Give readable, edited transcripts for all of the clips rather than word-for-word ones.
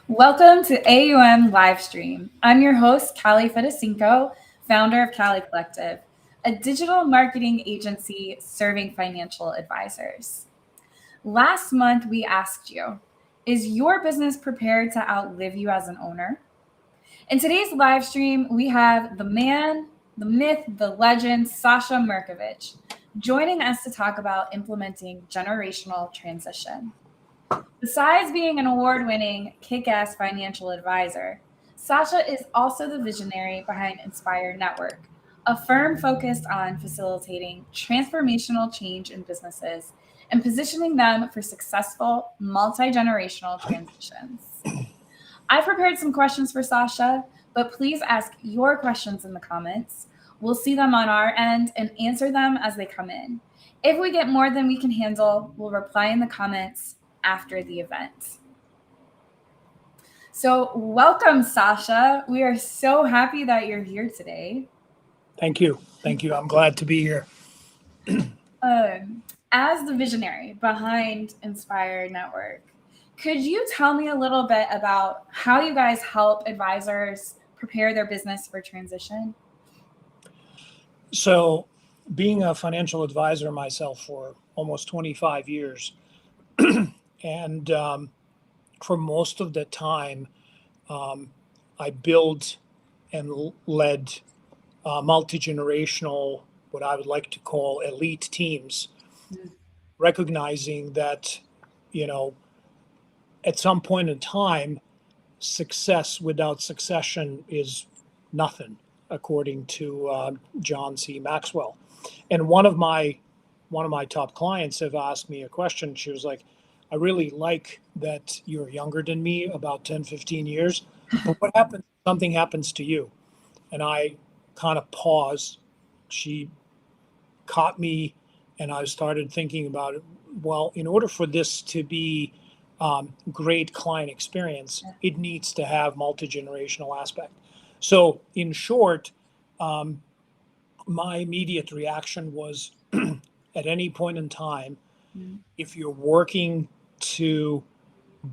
Welcome to A.U.M Livestream. I'm your host, Callie Fedesinko, founder of Callie Collective, a digital marketing agency serving financial advisors. Last month, we asked you, is your business prepared to outlive you as an owner? In today's live stream, we have the man, the myth, the legend, Saša Mirković, joining us to talk about implementing generational transition. Besides being an award-winning, kick-ass financial advisor, Saša is also the visionary behind Inspire Network, a firm focused on facilitating transformational change in businesses and positioning them for successful multi-generational transitions. I've prepared some questions for Saša, but please ask your questions in the comments. We'll see them on our end and answer them as they come in. If we get more than we can handle, we'll reply in the comments after the event. So welcome, Saša. We are so happy that you're here today. Thank you. I'm glad to be here. As the visionary behind Inspire Network, could you tell me a little bit about how you guys help advisors prepare their business for transition? So, being a financial advisor myself for almost 25 years, and for most of the time, I built and led multi-generational, what I would like to call elite teams, recognizing that, at some point in time, success without succession is nothing, according to John C. Maxwell. And one of my top clients have asked me a question. She was like, I really like that you're younger than me, about 10, 15 years, but what happens if something happens to you? And I kind of paused. She caught me, and I started thinking about it. Well, in order for this to be great client experience, it needs to have multi-generational aspect. So in short, my immediate reaction was at any point in time, if you're working to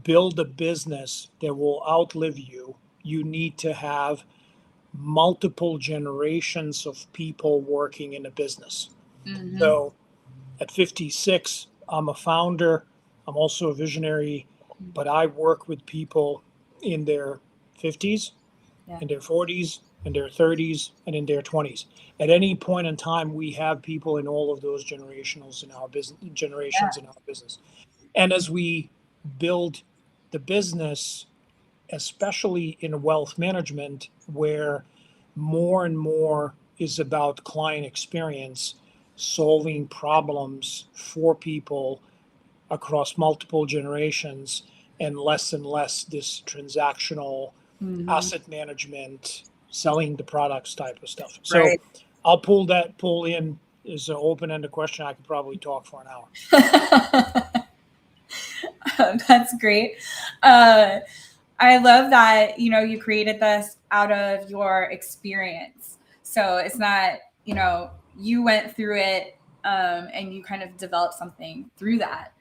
build a business that will outlive you, you need to have multiple generations of people working in a business. So at 56, I'm a founder. I'm also a visionary, but I work with people in their 50s, in their 40s, in their 30s, and in their 20s. At any point in time, we have people in all of those generations in our business. And as we build the business, especially in wealth management, where more and more is about client experience, solving problems for people across multiple generations, and less this transactional asset management, selling the products type of stuff. So right. I'll pull in as an open-ended question. I could probably talk for an hour. That's great. I love that, you created this out of your experience. So it's not, you went through it and you kind of developed something through that.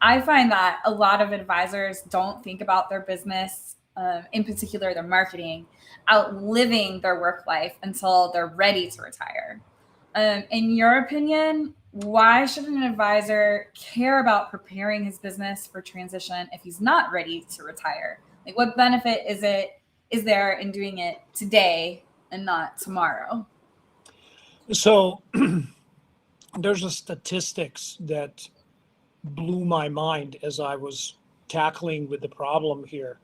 I find that a lot of advisors don't think about their business, in particular their marketing, outliving their work life until they're ready to retire. In your opinion, why should an advisor care about preparing his business for transition if he's not ready to retire? Like, what benefit is there in doing it today and not tomorrow? So there's a statistics that blew my mind as I was tackling with the problem here.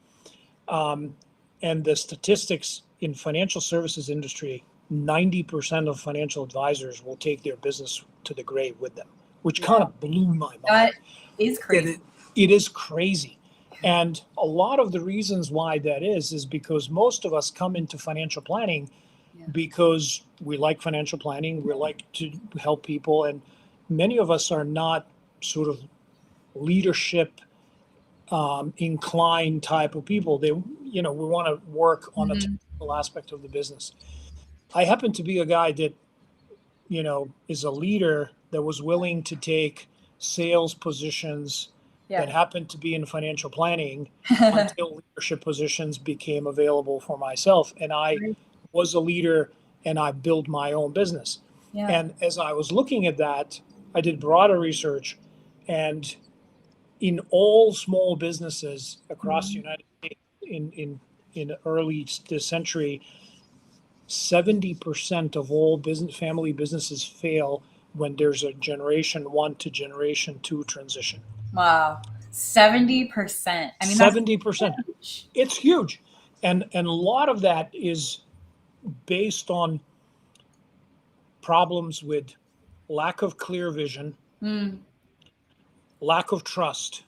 And the statistics in financial services industry, 90% of financial advisors will take their business to the grave with them, which kind of blew my mind. That is crazy. It is crazy. And a lot of the reasons why that is because most of us come into financial planning because we like financial planning, we like to help people, and many of us are not sort of leadership inclined type of people. We want to work on a technical aspect of the business. I happen to be a guy that, is a leader that was willing to take sales positions Yeah. that happened to be in financial planning until leadership positions became available for myself. And I was a leader and I built my own business. Yeah. And as I was looking at that, I did broader research, and in all small businesses across the United States in early this century, 70% of all family businesses fail when there's a generation 1 to generation 2 transition. Wow. 70%. I mean, that's 70%. huge. It's huge. And a lot of that is based on problems with lack of clear vision, lack of trust,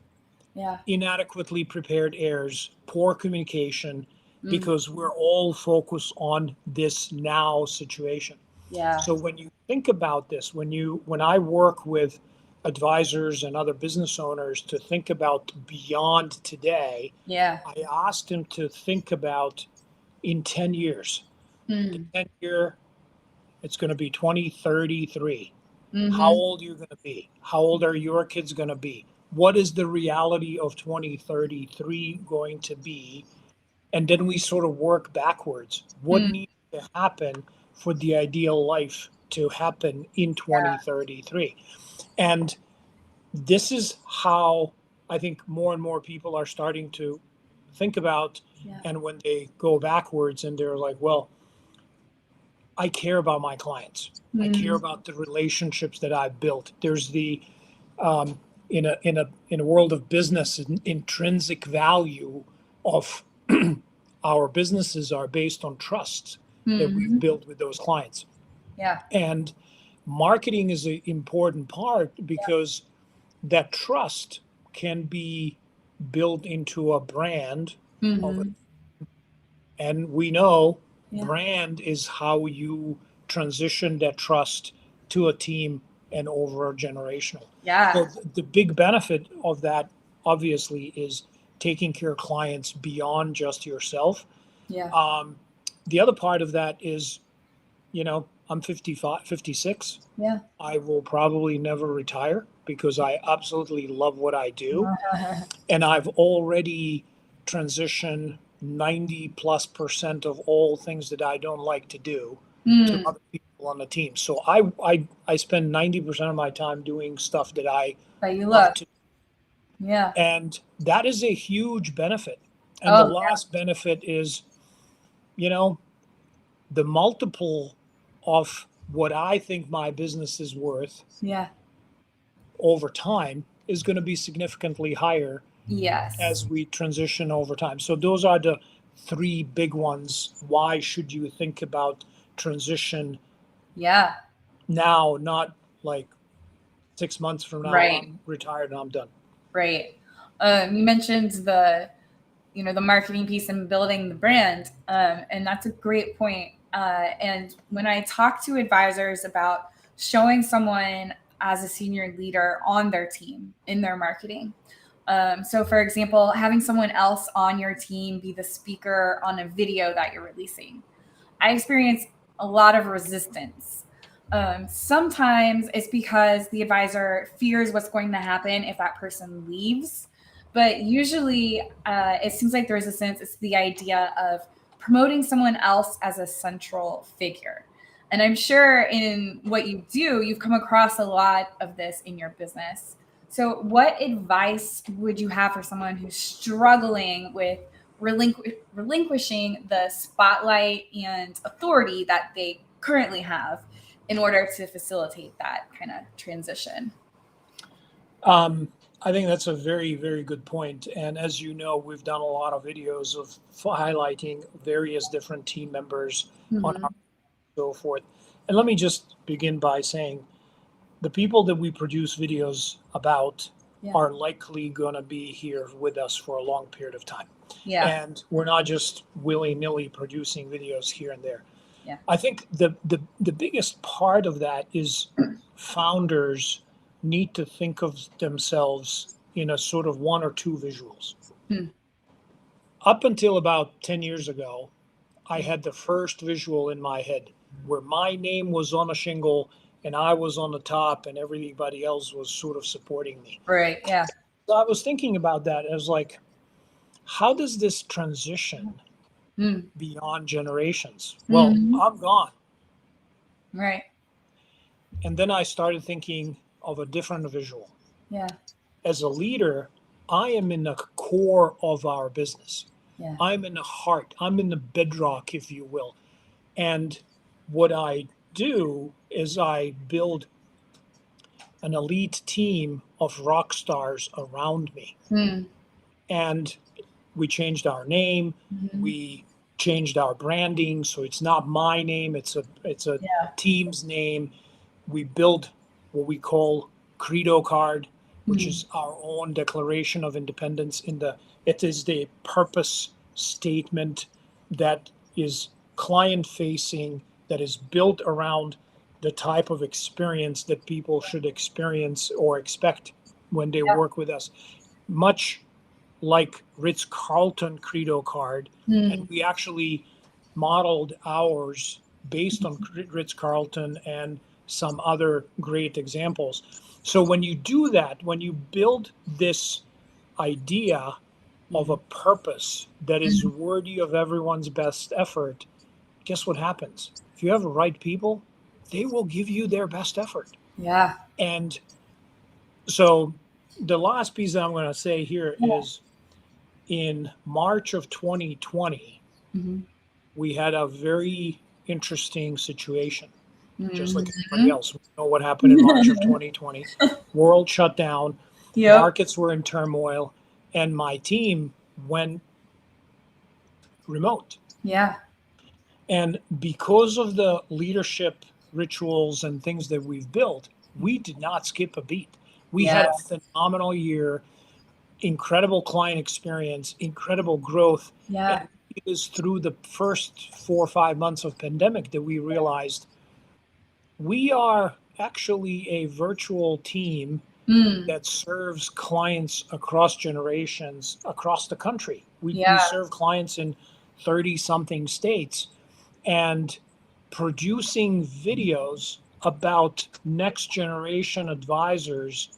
Yeah. inadequately prepared heirs, poor communication, because we're all focused on this now situation. Yeah. So when you think about this, when I work with advisors and other business owners to think about beyond today, Yeah. I asked them to think about in 10 years. The 10 year, it's going to be 2033. How old are you going to be? How old are your kids going to be? What is the reality of 2033 going to be? And then we sort of work backwards. What needs to happen for the ideal life to happen in 2033? And this is how I think more and more people are starting to think about. And when they go backwards and they're like, well, I care about my clients. I care about the relationships that I've built. There's the in a world of business, intrinsic value of our businesses are based on trust that we've built with those clients. Yeah. And marketing is an important part because that trust can be built into a brand and we know brand is how you transition that trust to a team and over a generational. Yeah. So the big benefit of that obviously is taking care of clients beyond just yourself. Yeah. The other part of that is, I'm 55, 56. Yeah. I will probably never retire because I absolutely love what I do. And I've already transitioned 90+% of all things that I don't like to do to other people on the team. So I spend 90% of my time doing stuff that I That you love love. to. Yeah. And that is a huge benefit. And the last benefit is, the multiple of what I think my business is worth over time is going to be significantly higher Yes. as we transition over time. So those are the three big ones. Why should you think about transition now, not like 6 months from now, I'm retired and I'm done. Right. You mentioned the marketing piece and building the brand. And that's a great point. And when I talk to advisors about showing someone as a senior leader on their team in their marketing. So for example, having someone else on your team be the speaker on a video that you're releasing. I experience a lot of resistance. Sometimes it's because the advisor fears what's going to happen if that person leaves. But usually it seems like the resistance is the idea of promoting someone else as a central figure. And I'm sure in what you do, you've come across a lot of this in your business. So what advice would you have for someone who's struggling with relinquishing the spotlight and authority that they currently have in order to facilitate that kind of transition? I think that's a very, very good point. And as you know, we've done a lot of videos of highlighting various different team members on our so forth. And let me just begin by saying the people that we produce videos about are likely going to be here with us for a long period of time. And we're not just willy-nilly producing videos here and there. I think the biggest part of that is founders need to think of themselves in a sort of one or two visuals. Up until about 10 years ago, I had the first visual in my head where my name was on a shingle and I was on the top and everybody else was sort of supporting me. Right. Yeah. I was thinking about that as like, how does this transition beyond generations? Well, I'm gone. Right. And then I started thinking of a different visual. Yeah. As a leader, I am in the core of our business. Yeah. I'm in the heart. I'm in the bedrock, if you will. And what I do is I build an elite team of rock stars around me. And we changed our name. We changed our branding, so it's not my name. It's a team's name. We built what we call Credo card, which is our own Declaration of Independence. It is the purpose statement that is client facing, that is built around the type of experience that people should experience or expect when they work with us. Much like Ritz-Carlton Credo card, and we actually modeled ours based on Ritz-Carlton and some other great examples. So when you do that, when you build this idea of a purpose that is worthy of everyone's best effort, guess what happens? If you have the right people, they will give you their best effort. Yeah. And so the last piece that I'm going to say here is in March of 2020, we had a very interesting situation, just like everybody else. We know what happened in March of 2020. World shut down, markets were in turmoil, and my team went remote. Yeah. And because of the leadership rituals and things that we've built, we did not skip a beat. We had a phenomenal year, incredible client experience, incredible growth. Yeah. And it is through the first 4 or 5 months of pandemic that we realized we are actually a virtual team that serves clients across generations, across the country. We serve clients in 30 something states, and producing videos about next generation advisors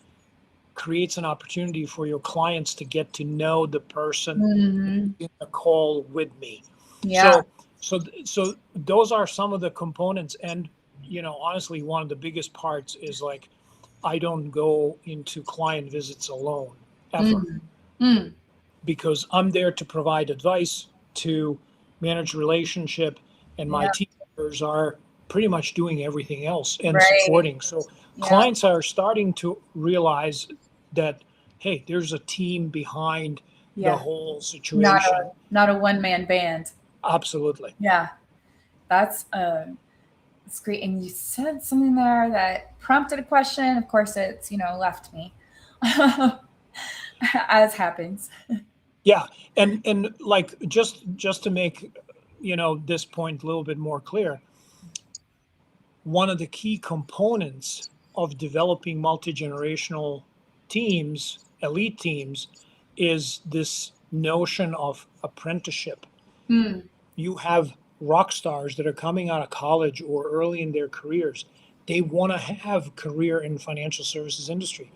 creates an opportunity for your clients to get to know the person in the call with me. So those are some of the components. And, honestly, one of the biggest parts is like, I don't go into client visits alone ever, because I'm there to provide advice, to manage relationship, and my team members are pretty much doing everything else and supporting. So clients are starting to realize that, hey, there's a team behind the whole situation. Not a one-man band. Absolutely. Yeah. That's great. And you said something there that prompted a question. Of course, it's, left me, as happens. Yeah. And like, just to make, this point a little bit more clear, one of the key components of developing multi-generational teams, elite teams, is this notion of apprenticeship. You have rock stars that are coming out of college or early in their careers. They want to have career in financial services industry.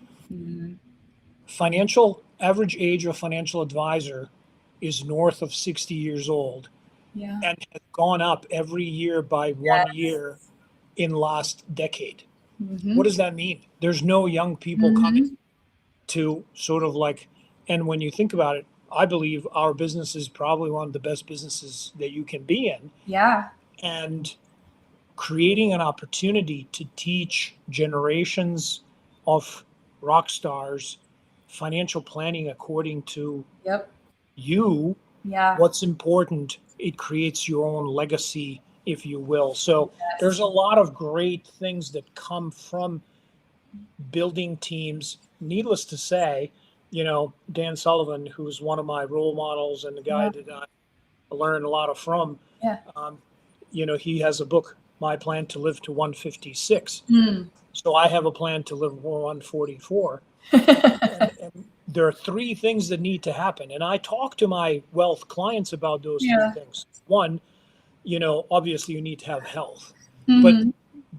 Average age of financial advisor is north of 60 years old, and has gone up every year by 1 year in last decade. What does that mean? There's no young people coming to sort of like, and when you think about it, I believe our business is probably one of the best businesses that you can be in. Yeah. And creating an opportunity to teach generations of rock stars financial planning according to you, what's important, it creates your own legacy, if you will. So there's a lot of great things that come from building teams. Needless to say, Dan Sullivan, who's one of my role models and the guy that I learned a lot from, he has a book, My Plan to Live to 156. So I have a plan to live 144. and there are 3 things that need to happen. And I talk to my wealth clients about those 3 things. One, obviously you need to have health, but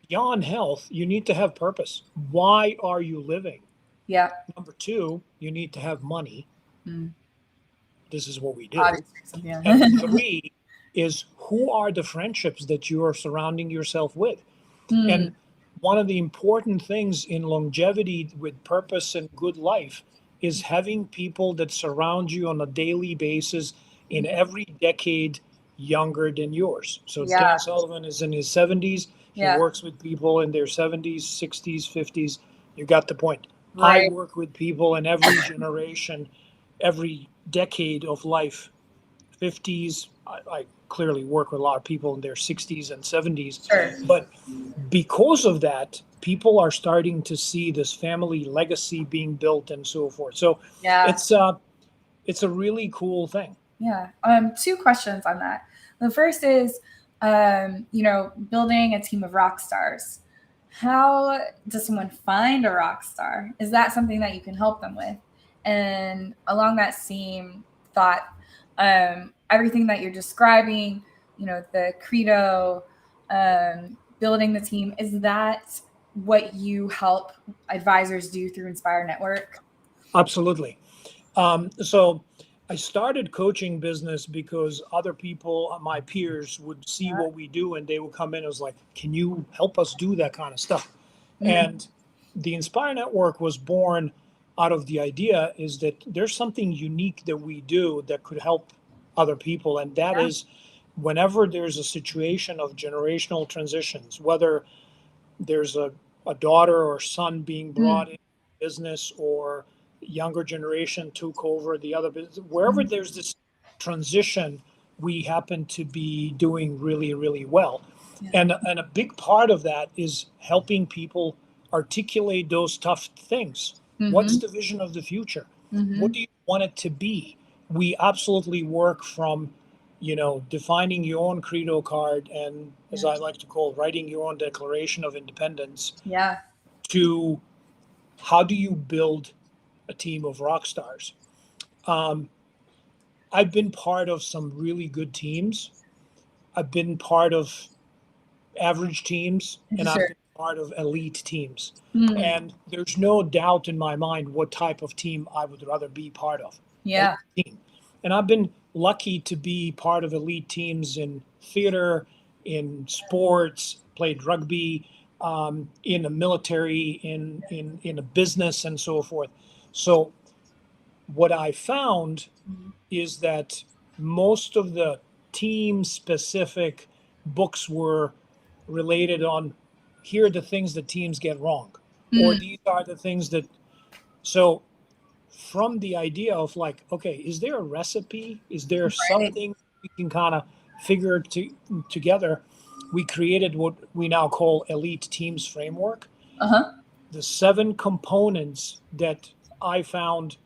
beyond health, you need to have purpose. Why are you living? Yeah. Number two, you need to have money. Mm. This is what we do. Obviously, yeah. And three is, who are the friendships that you are surrounding yourself with? Mm. And one of the important things in longevity with purpose and good life is having people that surround you on a daily basis in every decade younger than yours. So Yeah. Dan Sullivan is in his 70s. He Yeah. works with people in their 70s, 60s, 50s. You got the point. Right. I work with people in every generation, every decade of life. 50s. I clearly work with a lot of people in their 60s and 70s. Sure. But because of that, people are starting to see this family legacy being built and so forth. So Yeah. it's a really cool thing. Yeah. Two questions on that. The first is, building a team of rock stars. How does someone find a rock star? Is that something that you can help them with? And along that same thought, everything that you're describing, the credo, building the team, is that what you help advisors do through Inspire Network? Absolutely. So I started coaching business because other people, my peers, would see what we do and they would come in and was like, can you help us do that kind of stuff? Mm-hmm. And the Inspire Network was born out of the idea is that there's something unique that we do that could help other people. And that is, whenever there's a situation of generational transitions, whether there's a daughter or son being brought in business, or younger generation took over the other business, wherever there's this transition, we happen to be doing really, really well. And a big part of that is helping people articulate those tough things. What's the vision of the future? What do you want it to be? We absolutely work from, defining your own credo card and, as I like to call, writing your own Declaration of Independence, to how do you build a team of rock stars. I've been part of some really good teams. I've been part of average teams, and I've been part of elite teams. And there's no doubt in my mind what type of team I would rather be part of. Yeah. Team. And I've been lucky to be part of elite teams in theater, in sports, played rugby, in the military, in a business, and so forth. So what I found is that most of the team specific books were related on, here are the things that teams get wrong, or these are the things that, so from the idea of like, okay, is there a recipe? Is there something we can kind of figure together? We created what we now call Elite Teams Framework. The 7 components that I found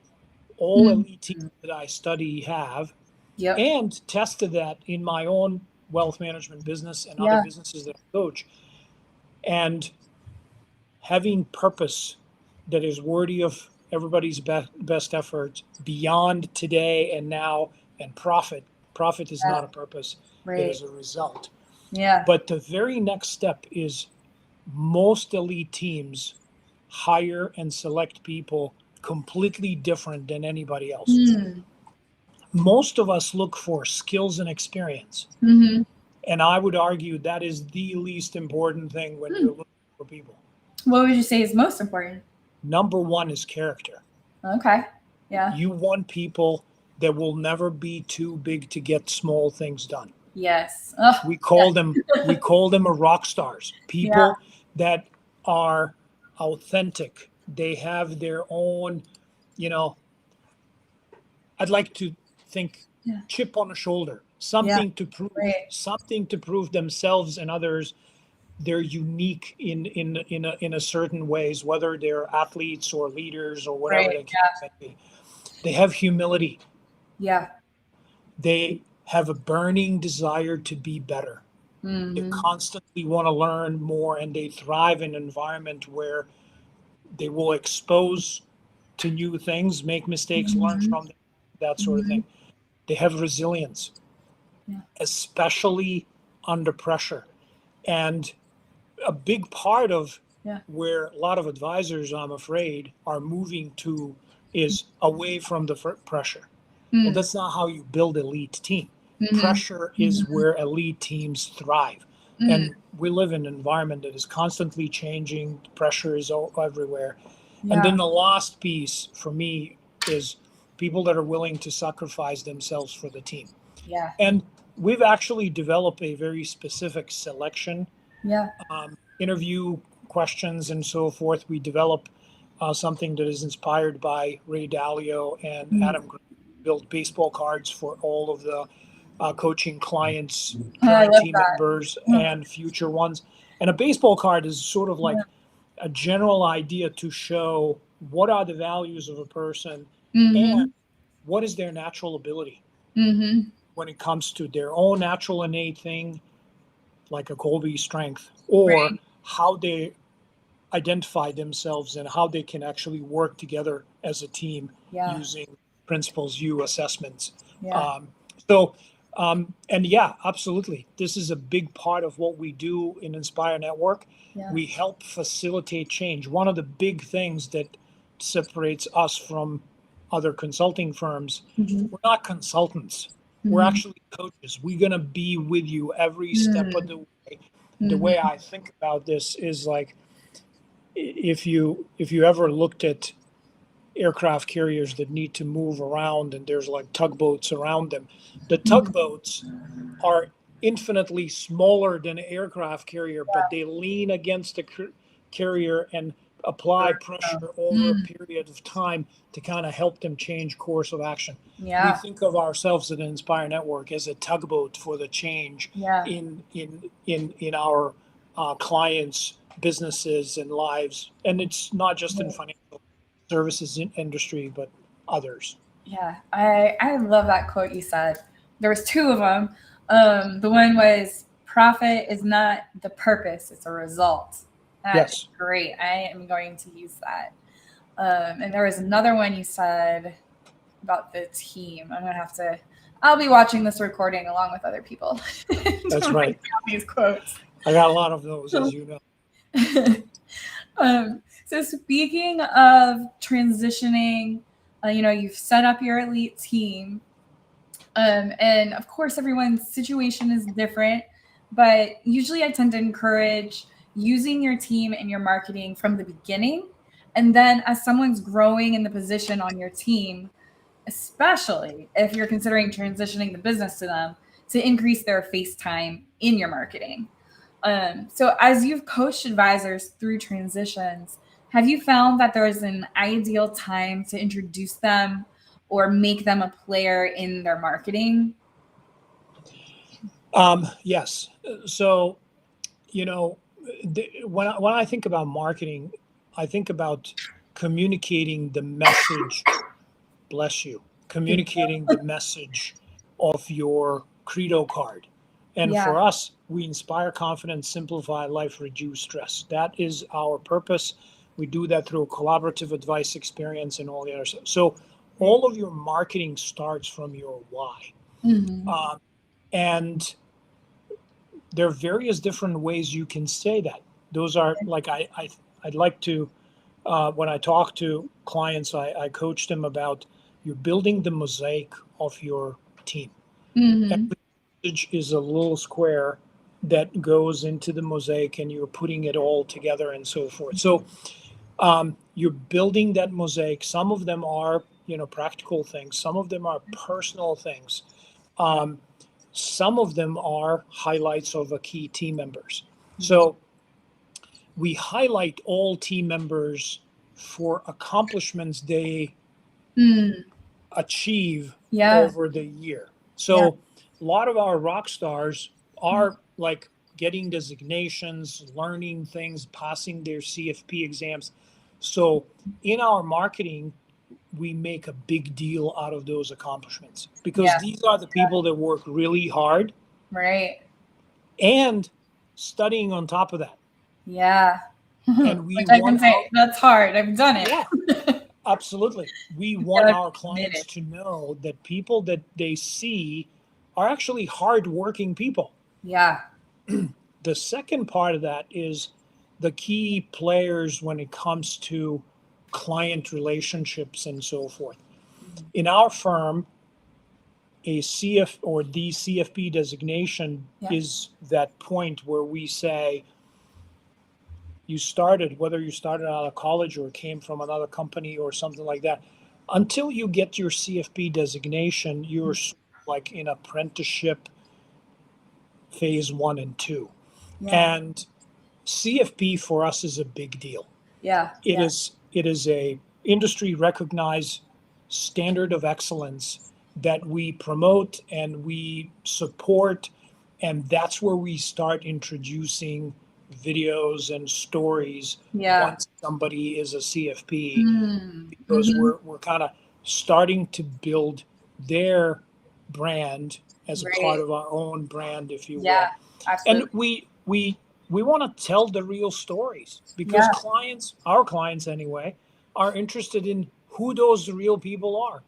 all elite teams that I study have, and tested that in my own wealth management business and other businesses that I coach. And having purpose that is worthy of everybody's best efforts beyond today and now, and profit. Profit is not a purpose, it is a result. But the very next step is, most elite teams hire and select people completely different than anybody else. Most of us look for skills and experience. And I would argue that is the least important thing when you're looking for people. What would you say is most important? Number one is character. Okay. Yeah. You want people that will never be too big to get small things done. Yes. We call them a rock stars. People that are authentic. They have their own, I'd like to think chip on the shoulder, something to prove themselves and others. They're unique in a certain ways, whether they're athletes or leaders or whatever they can be. They have humility. Yeah. They have a burning desire to be better. They constantly want to learn more, and they thrive in an environment where they will expose to new things, make mistakes, learn from them, that sort of thing. They have resilience, especially under pressure. And a big part of Yeah. Where a lot of advisors, I'm afraid, are moving to is away from the pressure. Well, Mm. that's not how you build elite team. Mm-hmm. Pressure is where elite teams thrive. Mm. And we live in an environment that is constantly changing. Pressure is everywhere. And Yeah. then the last piece for me is people that are willing to sacrifice themselves for the team. Yeah. And we've actually developed a very specific selection, Yeah. interview questions and so forth. We develop something that is inspired by Ray Dalio and Mm. Adam Green, built baseball cards for all of the coaching clients, Oh, I current love team that. members, Mm. and future ones. And a baseball card is sort of like a general idea to show what are the values of a person and Mm-hmm. what is their natural ability Mm-hmm. when it comes to their own natural innate thing, like a Colby strength, or Right. how they identify themselves and how they can actually work together as a team Yeah. using Principles U assessments. Yeah. Um, so, and yeah, absolutely. This is a big part of what we do in Inspire Network. Yeah. We help facilitate change. One of the big things that separates us from other consulting firms, Mm-hmm. we're not consultants. We're Mm-hmm. actually coaches. We're going to be with you every step of the way. The Mm-hmm. way I think about this is like, if you ever looked at aircraft carriers that need to move around and there's like tugboats around them, the tugboats are infinitely smaller than an aircraft carrier, but they lean against the carrier and apply pressure over a period of time to kind of help them change course of action. We Yeah. think of ourselves at Inspire Network as a tugboat for the change Yeah. in our clients' businesses and lives, and it's not just in financial services industry, but others. Yeah. I love that quote you said. There was two of them. The one was profit is not the purpose, it's a result. That's Yes. great. I am going to use that. And there was another one you said about the team. I'll be watching this recording along with other people. That's to right. write down these quotes. I got a lot of those, as you know. So speaking of transitioning, you've set up your elite team. And of course, everyone's situation is different, but usually I tend to encourage using your team and your marketing from the beginning. And then as someone's growing in the position on your team, especially if you're considering transitioning the business to them, to increase their face time in your marketing. So as you've coached advisors through transitions, have you found that there is an ideal time to introduce them or make them a player in their marketing? Yes. So, when I think about marketing, I think about communicating the message, bless you, communicating the message of your credo card. And Yeah. for us, we inspire confidence, simplify life, reduce stress. That is our purpose. We do that through collaborative advice, experience, and all the other stuff. So all of your marketing starts from your why. Mm-hmm. And there are various different ways you can say that. Those are like, I'd like to, when I talk to clients, I coach them about you're building the mosaic of your team. Mm-hmm. Every message is a little square that goes into the mosaic and you're putting it all together and so forth. So you're building that mosaic. Some of them are, practical things. Some of them are personal things. Some of them are highlights of a key team members. So we highlight all team members for accomplishments they achieve Yeah. over the year. So a lot of our rock stars are like getting designations, learning things, passing their CFP exams. So in our marketing, we make a big deal out of those accomplishments because these are the people that work really hard Right. and studying on top of that. Yeah. And we Which I can want say that's hard. I've done it. yeah, absolutely. We want gotta our be clients committed. to know that people that they see are actually hardworking people. Yeah. The second part of that is the key players when it comes to client relationships and so forth. In our firm, a CF or the CFP designation is that point where we say whether you started out of college or came from another company or something like that, until you get your CFP designation, you're like in apprenticeship phase 1 and 2. And CFP for us is a big deal. It is a industry recognized standard of excellence that we promote and we support, and that's where we start introducing videos and stories once somebody is a CFP, because we're kind of starting to build their brand as a part of our own brand, if you will. Absolutely. And we want to tell the real stories, because our clients anyway, are interested in who those real people are.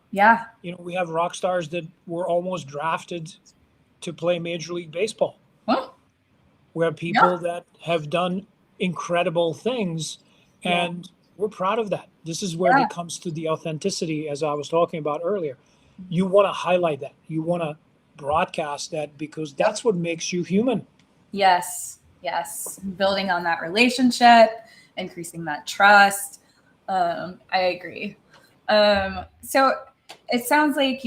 We have rock stars that were almost drafted to play Major League Baseball. We have people that have done incredible things, and we're proud of that. This is where it comes to the authenticity, as I was talking about earlier. You want to highlight that. You want to broadcast that, because that's what makes you human. Yes. Building on that relationship, increasing that trust. I agree. So it sounds like,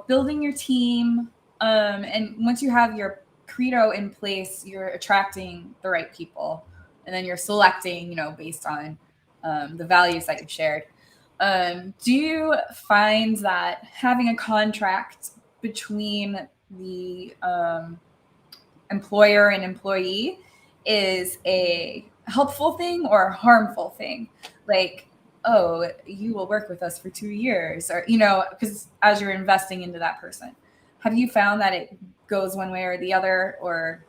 building your team, and once you have your credo in place, you're attracting the right people, and then you're selecting, based on the values that you've shared. Do you find that having a contract between the employer and employee is a helpful thing or a harmful thing? Like, oh, you will work with us for 2 years, or, because as you're investing into that person, have you found that it goes one way or the other? Or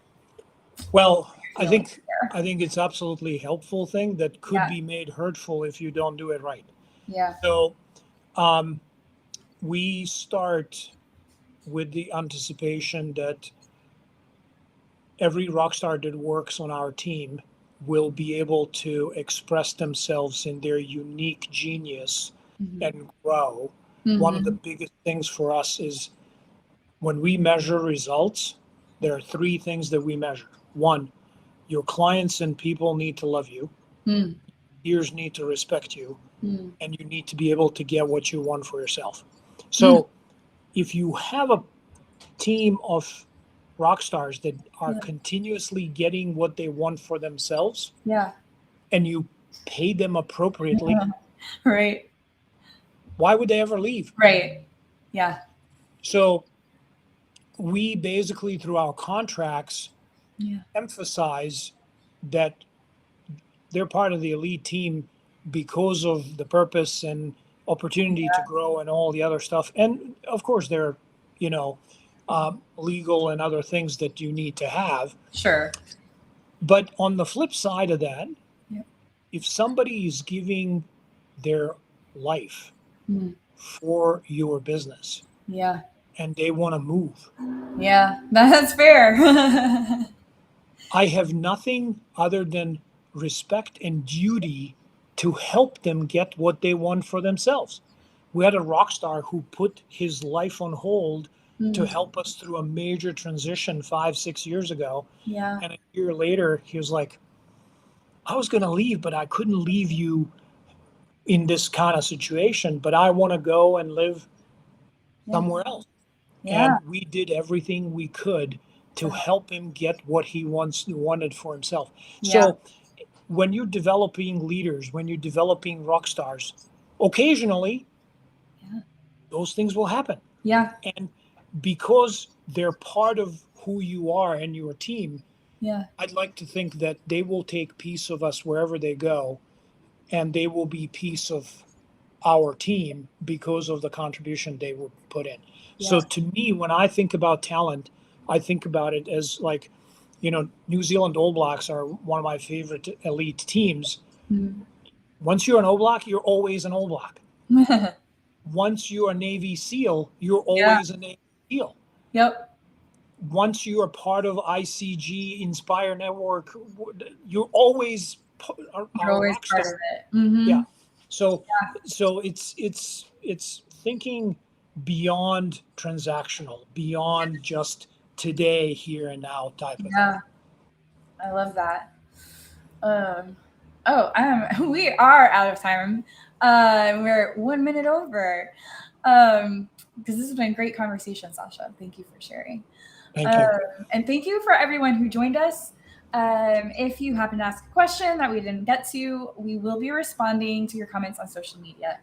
I think it's absolutely a helpful thing that could be made hurtful if you don't do it right. So we start with the anticipation that every rock star that works on our team will be able to express themselves in their unique genius and grow. One of the biggest things for us is, when we measure results, there are 3 things that we measure. 1, your clients and people need to love you. Peers need to respect you. And you need to be able to get what you want for yourself. So if you have a team of rock stars that are continuously getting what they want for themselves, and you pay them appropriately, why would they ever leave? So we basically, through our contracts, emphasize that they're part of the elite team because of the purpose and opportunity to grow and all the other stuff. And of course, there are legal and other things that you need to have. But on the flip side of that, if somebody is giving their life for your business, and they want to move, that's fair. I have nothing other than respect and duty to help them get what they want for themselves. We had a rock star who put his life on hold to help us through a major transition 5-6 years ago. And a year later, he was like, I was going to leave, but I couldn't leave you in this kind of situation, but I want to go and live somewhere else. And we did everything we could to help him get what he wanted for himself. So when you're developing leaders, when you're developing rock stars, occasionally those things will happen. And because they're part of who you are and your team, I'd like to think that they will take piece of us wherever they go, and they will be piece of our team because of the contribution they will put in. So to me, when I think about talent, I think about it as like, New Zealand All Blacks are one of my favorite elite teams. Once you're an All Black, you're always an All Black. Once you're a Navy SEAL, you're always a Navy SEAL. Once you are part of ICG Inspire Network, you're always You're always rock part star. of it. Mm-hmm. Yeah. So it's thinking beyond transactional, beyond just today, here and now type of thing. Yeah, I love that. We are out of time. We're 1 minute over. Because this has been a great conversation, Sasha. Thank you for sharing. Thank you. And thank you for everyone who joined us. If you happen to ask a question that we didn't get to, we will be responding to your comments on social media.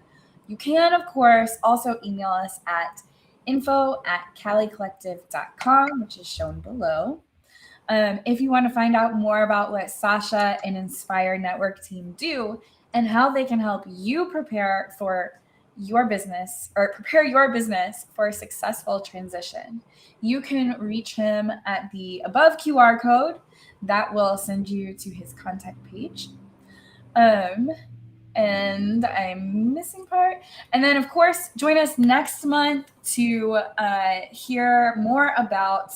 You can, of course, also email us at info@calicollective.com, which is shown below. If you want to find out more about what Sasha and Inspire Network team do and how they can help you prepare your business for a successful transition, you can reach him at the above QR code that will send you to his contact page. And I'm missing part. And then, of course, join us next month to hear more about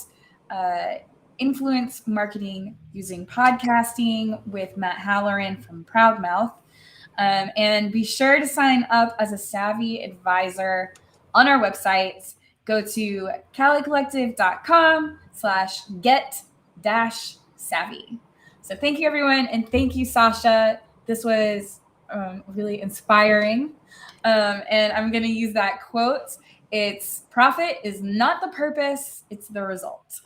influence marketing using podcasting with Matt Halloran from Proudmouth. And be sure to sign up as a Savvy advisor on our website. Go to calicollective.com/get-savvy. So thank you, everyone. And thank you, Sasha. This was really inspiring. And I'm going to use that quote. It's profit is not the purpose, it's the result.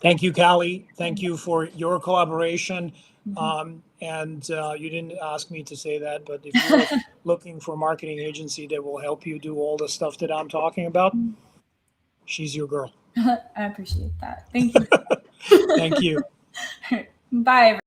Thank you, Callie. Thank you for your collaboration. And you didn't ask me to say that, but if you're looking for a marketing agency that will help you do all the stuff that I'm talking about, she's your girl. I appreciate that. Thank you. Thank you. Bye, everyone.